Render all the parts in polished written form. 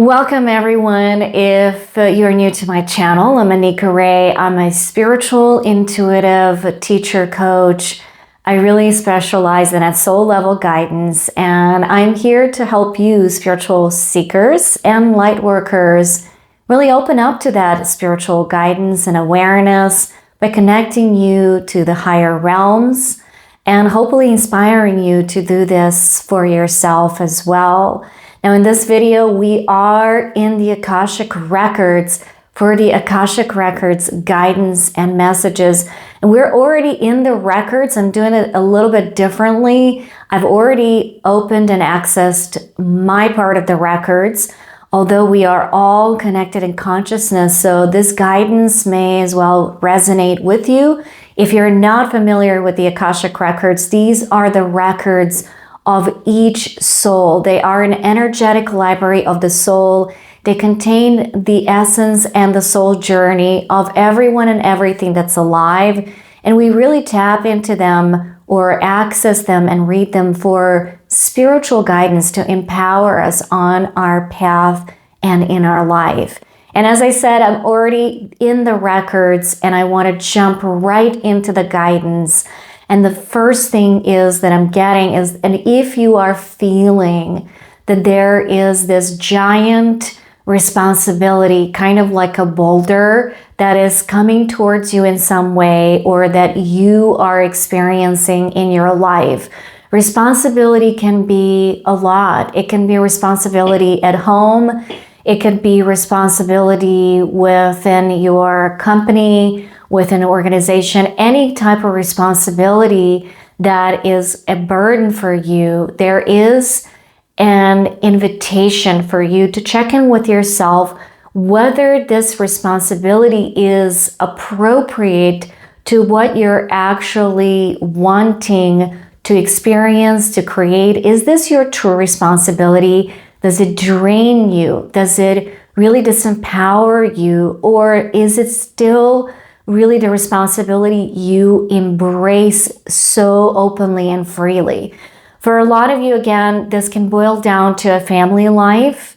Welcome everyone. If you're new to my channel, I'm Anika Ray. I'm a spiritual intuitive teacher coach. I really specialize in soul level guidance, and I'm here to help you spiritual seekers and light workers really open up to that spiritual guidance and awareness by connecting you to the higher realms and hopefully inspiring you to do this for yourself as well. Now in this video, we are in the Akashic Records for the Akashic Records guidance and messages. And we're already in the records. I'm doing it a little bit differently. I've already opened and accessed my part of the records, although we are all connected in consciousness. So this guidance may as well resonate with you. If you're not familiar with the Akashic Records, these are the records of each soul. They are an energetic library of the soul. They contain the essence and the soul journey of everyone and everything that's alive. And we really tap into them or access them and read them for spiritual guidance to empower us on our path and in our life. And as I said, I'm already in the records and I want to jump right into the guidance. And the first thing is that I'm getting is, and if you are feeling that there is this giant responsibility, kind of like a boulder that is coming towards you in some way, or that you are experiencing in your life. Responsibility can be a lot. It can be responsibility at home. It could be responsibility within your company, with an organization, any type of responsibility that is a burden for you. There is an invitation for you to check in with yourself whether this responsibility is appropriate to what you're actually wanting to experience, to create. Is this your true responsibility? Does it drain you? Does it really disempower you? Or is it still really the responsibility you embrace so openly and freely? For a lot of you, again, this can boil down to a family life.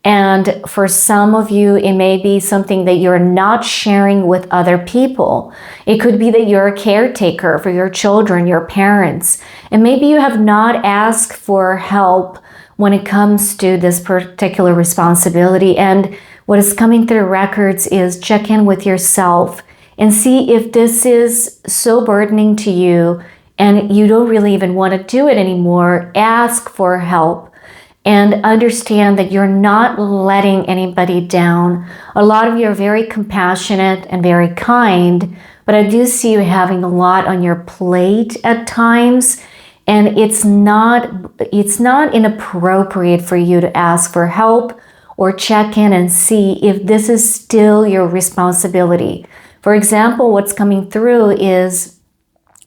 And for some of you, it may be something that you're not sharing with other people. It could be that you're a caretaker for your children, your parents, and maybe you have not asked for help when it comes to this particular responsibility. And what is coming through records is check in with yourself and see if this is so burdening to you and you don't really even want to do it anymore. Ask for help and understand that you're not letting anybody down. A lot of you are very compassionate and very kind, but I do see you having a lot on your plate at times, and it's not inappropriate for you to ask for help or check in and see if this is still your responsibility. For example, what's coming through is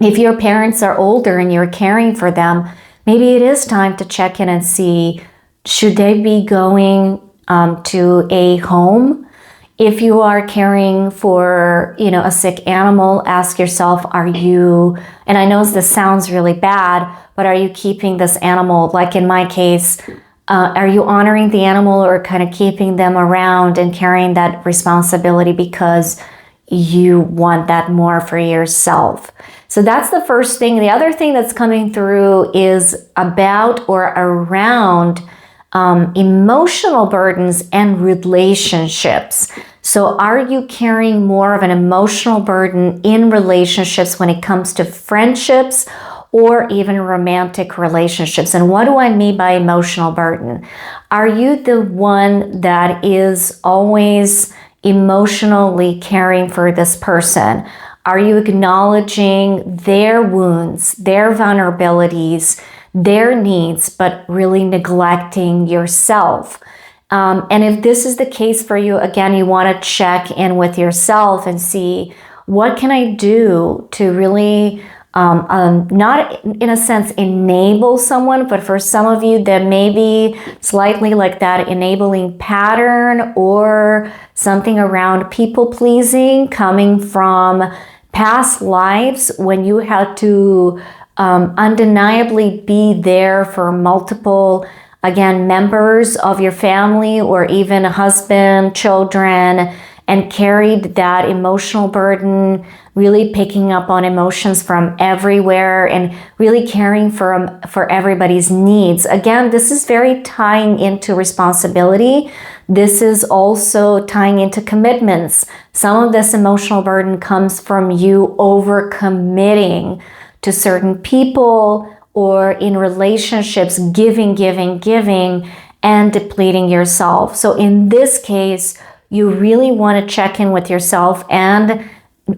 if your parents are older and you're caring for them, maybe it is time to check in and see, should they be going to a home? If you are caring for, a sick animal, ask yourself, are you, and I know this sounds really bad, but are you keeping this animal, like in my case, are you honoring the animal or kind of keeping them around and carrying that responsibility because you want that more for yourself? So that's the first thing. The other thing that's coming through is about or around emotional burdens and relationships. So are you carrying more of an emotional burden in relationships when it comes to friendships or even romantic relationships? And what do I mean by emotional burden? Are you the one that is always emotionally caring for this person? Are you acknowledging their wounds, their vulnerabilities, their needs, but really neglecting yourself? And if this is the case for you, again, you want to check in with yourself and see, what can I do to really not in a sense enable someone, but for some of you that may be slightly like that enabling pattern or something around people pleasing coming from past lives when you had to undeniably be there for multiple again, members of your family or even a husband, children, and carried that emotional burden, really picking up on emotions from everywhere and really caring for everybody's needs. Again, this is very tying into responsibility. This is also tying into commitments. Some of this emotional burden comes from you overcommitting to certain people or in relationships, giving, and depleting yourself. So in this case, you really want to check in with yourself and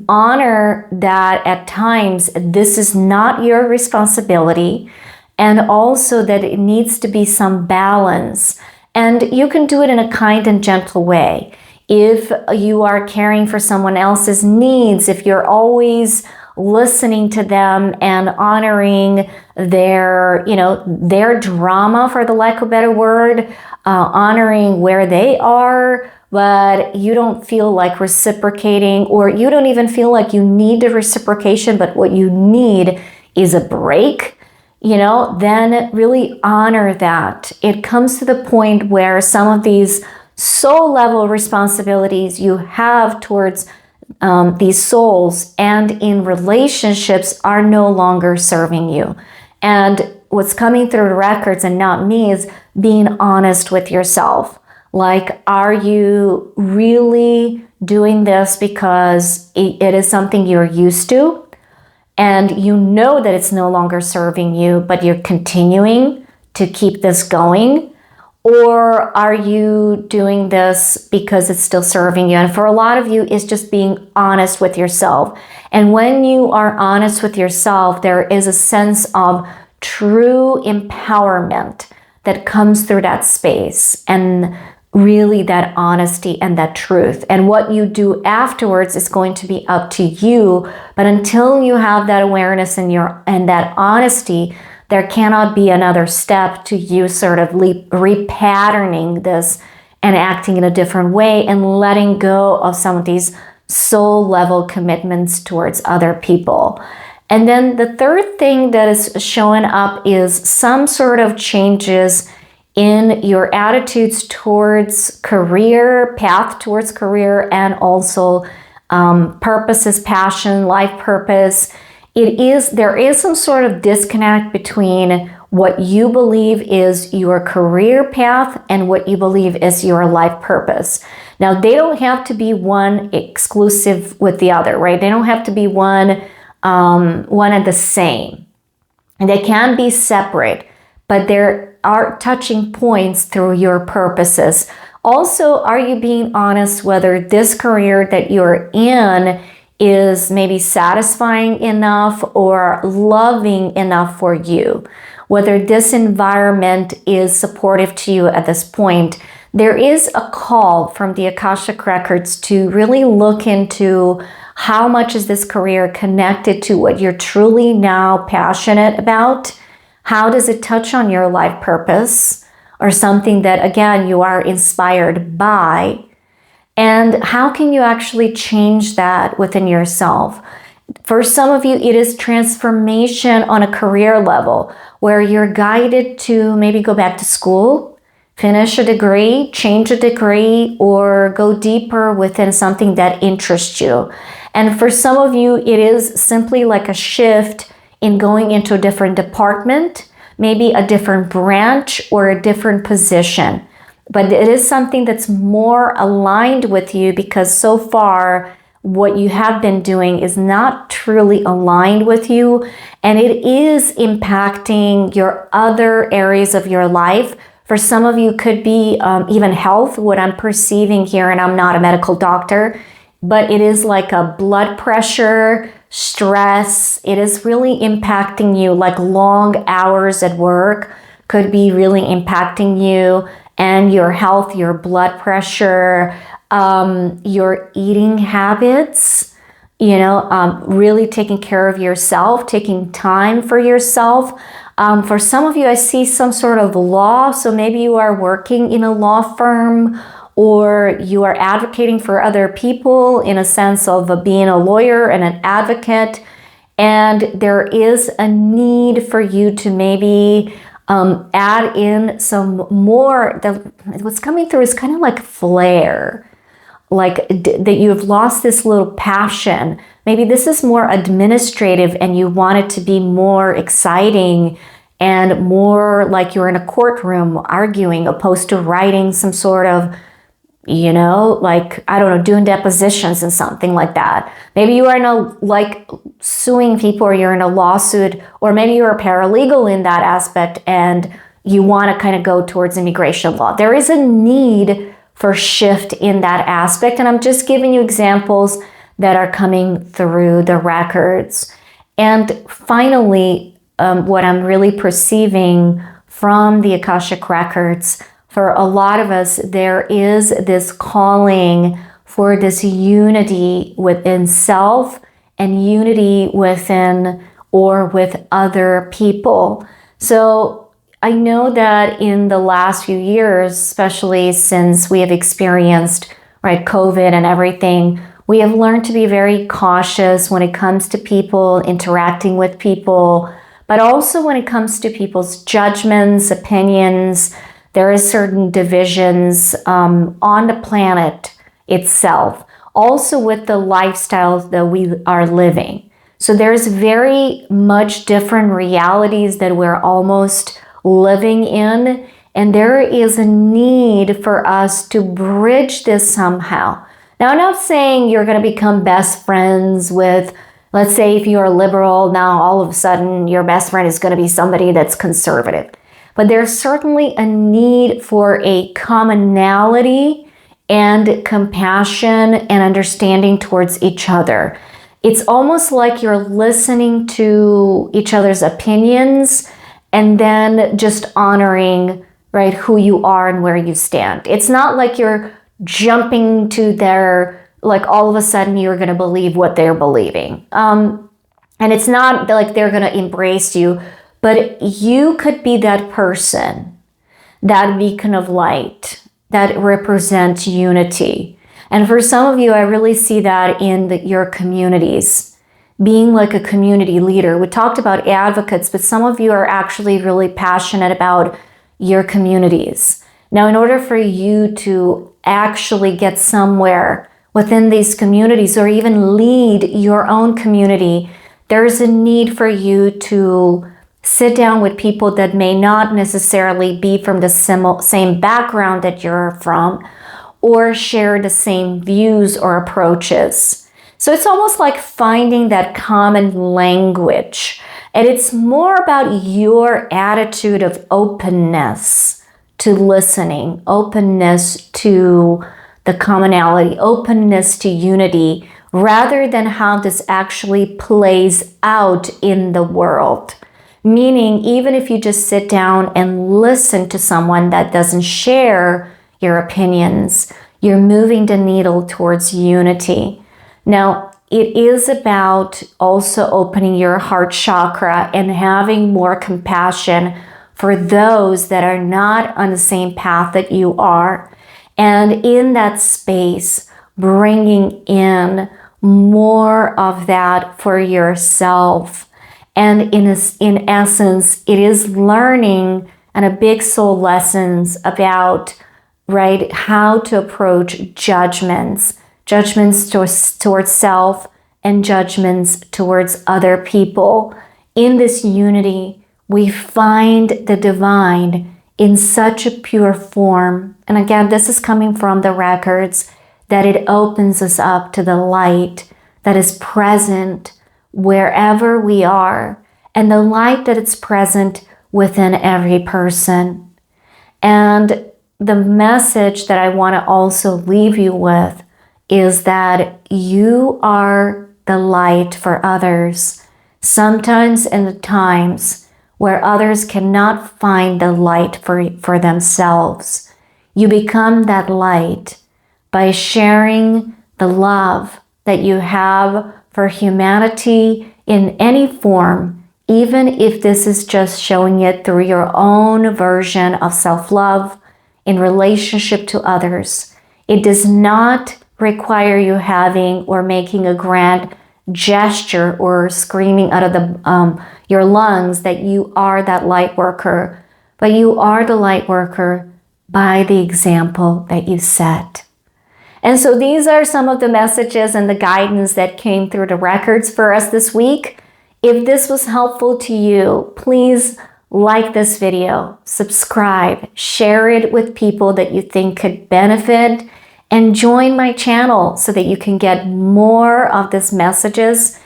honor that at times this is not your responsibility, and also that it needs to be some balance. And you can do it in a kind and gentle way. If you are caring for someone else's needs, if you're always listening to them and honoring their, their drama, for the lack of a better word, honoring where they are, but you don't feel like reciprocating, or you don't even feel like you need a reciprocation, but what you need is a break, then really honor that. It comes to the point where some of these soul level responsibilities you have towards these souls and in relationships are no longer serving you. And what's coming through the records, and not me, is being honest with yourself. Like, are you really doing this because it is something you're used to and you know that it's no longer serving you, but you're continuing to keep this going? Or are you doing this because it's still serving you? And for a lot of you, it's just being honest with yourself. And when you are honest with yourself, there is a sense of true empowerment that comes through that space, and really that honesty and that truth. And what you do afterwards is going to be up to you. But until you have that awareness and that honesty, there cannot be another step to you sort of repatterning this and acting in a different way and letting go of some of these soul level commitments towards other people. And then the third thing that is showing up is some sort of changes in your attitudes towards career, path towards career, and also purposes, passion, life purpose. There is some sort of disconnect between what you believe is your career path and what you believe is your life purpose. Now, they don't have to be one exclusive with the other, right? They don't have to be one and the same. They can be separate, but there are touching points through your purposes. Also, are you being honest whether this career that you're in is maybe satisfying enough or loving enough for you? Whether this environment is supportive to you at this point. There is a call from the Akashic Records to really look into how much is this career connected to what you're truly now passionate about. How does it touch on your life purpose or something that, again, you are inspired by? And how can you actually change that within yourself? For some of you, it is transformation on a career level where you're guided to maybe go back to school, finish a degree, change a degree, or go deeper within something that interests you. And for some of you, it is simply like a shift in going into a different department, maybe a different branch or a different position. But it is something that's more aligned with you, because so far what you have been doing is not truly aligned with you, and it is impacting your other areas of your life. For some of you, could be even health, what I'm perceiving here, and I'm not a medical doctor, but it is like a blood pressure, stress. It is really impacting you, like long hours at work could be really impacting you and your health, your blood pressure, your eating habits, really taking care of yourself, taking time for yourself. For some of you, I see some sort of law. So maybe you are working in a law firm, or you are advocating for other people in a sense of being a lawyer and an advocate. And there is a need for you to maybe Add in some more. What's coming through is kind of like flair, like that you've lost this little passion. Maybe this is more administrative and you want it to be more exciting and more like you're in a courtroom arguing, opposed to writing some sort of, like, I don't know, doing depositions and something like that. Maybe you are in a, like, suing people, or you're in a lawsuit, or maybe you're a paralegal in that aspect and you want to kind of go towards immigration law. There is a need for shift in that aspect. And I'm just giving you examples that are coming through the records. And finally, what I'm really perceiving from the Akashic Records, for a lot of us, there is this calling for this unity within self and unity within or with other people. So I know that in the last few years, especially since we have experienced, right, COVID and everything, we have learned to be very cautious when it comes to people, interacting with people, but also when it comes to people's judgments, opinions. There is certain divisions on the planet itself, also with the lifestyles that we are living. So there's very much different realities that we're almost living in, and there is a need for us to bridge this somehow. Now, I'm not saying you're going to become best friends with, let's say if you're a liberal, now all of a sudden your best friend is going to be somebody that's conservative. But there's certainly a need for a commonality and compassion and understanding towards each other. It's almost like you're listening to each other's opinions and then just honoring, right, who you are and where you stand. It's not like you're jumping to their, like all of a sudden you're going to believe what they're believing. And it's not like they're going to embrace you, but you could be that person, that beacon of light that represents unity. And for some of you, I really see that in your communities, being like a community leader. We talked about advocates, but some of you are actually really passionate about your communities. Now, in order for you to actually get somewhere within these communities or even lead your own community, there's a need for you to sit down with people that may not necessarily be from the same background that you're from, or share the same views or approaches. So it's almost like finding that common language. And it's more about your attitude of openness to listening, openness to the commonality, openness to unity, rather than how this actually plays out in the world. Meaning, even if you just sit down and listen to someone that doesn't share your opinions, you're moving the needle towards unity. Now, it is about also opening your heart chakra and having more compassion for those that are not on the same path that you are. And in that space, bringing in more of that for yourself. And in essence, it is learning and a big soul lessons about, right, how to approach judgments towards self and judgments towards other people. In this unity, we find the divine in such a pure form. And again, this is coming from the records, that it opens us up to the light that is present wherever we are, and the light that is present within every person. And the message that I want to also leave you with is that you are the light for others. Sometimes in the times where others cannot find the light for themselves, you become that light by sharing the love that you have for humanity in any form, even if this is just showing it through your own version of self-love in relationship to others. It does not require you having or making a grand gesture or screaming out of your lungs that you are that light worker, but you are the light worker by the example that you set. And so these are some of the messages and the guidance that came through the records for us this week. If this was helpful to you, please like this video, subscribe, share it with people that you think could benefit, and join my channel so that you can get more of these messages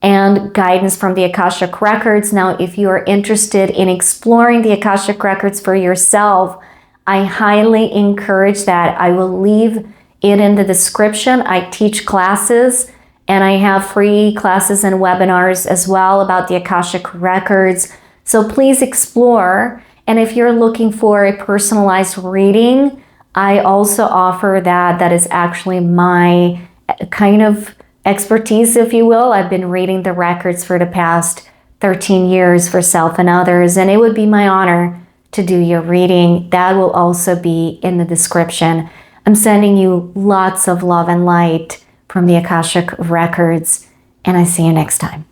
and guidance from the Akashic Records. Now, if you are interested in exploring the Akashic Records for yourself, I highly encourage that. I will leave it in the description. I teach classes, and I have free classes and webinars as well about the Akashic Records. So please explore. And if you're looking for a personalized reading, I also offer that. That is actually my kind of expertise, if you will. I've been reading the records for the past 13 years for self and others, and it would be my honor to do your reading. That will also be in the description. I'm sending you lots of love and light from the Akashic Records, and I see you next time.